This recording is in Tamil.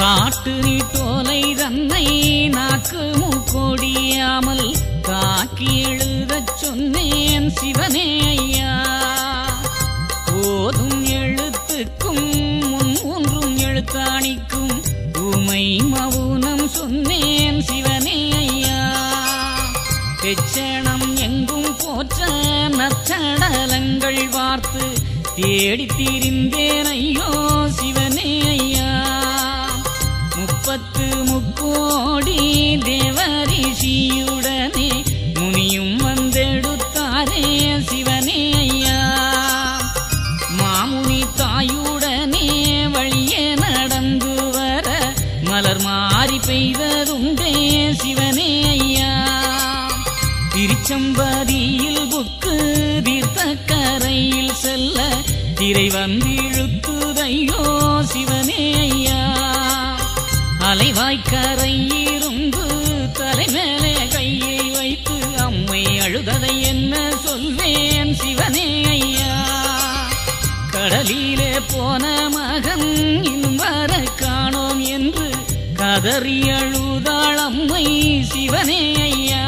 காட்டு நீட்டோலை தன்னை நாக்கு மூக்கொடியாமல் காக்கி எழுதச் சொன்னேன் சிவனே ஐயா. ஓதும் எழுத்துக்கும் முன் ஒன்றும் எழுத்தாணிக்கும் ஊமை மவுனம் சொன்னேன் சிவனே ஐயா. பெச்சணம் எங்கும் போற்ற நற்சடலங்கள் பார்த்து தேடி திரிந்தேன் ஐயோ சிவனே ஐயா. 30 தேவரிஷியுடனே முனியும் வந்தெடுத்தாரே சிவனே ஐயா. மாமுனி தாயுடனே வழியே நடந்து வர மலர் மாறி பெய்ததுண்டே சிவனே ஐயா. திருச்சம்பதியில் புக்கு தீர்த்த கரையில் செல்ல திரை வந்திழுத்துதையோ சிவனே ஐயா. அலைவாய்க்கரை இருந்து தலைமேலே கையை வைத்து அம்மை அழுததை என்ன சொல்வேன் சிவனே ஐயா. கடலிலே போன மகன் இன்னும் வர காணோம் என்று கதறி அழுதாள் அம்மை சிவனே ஐயா.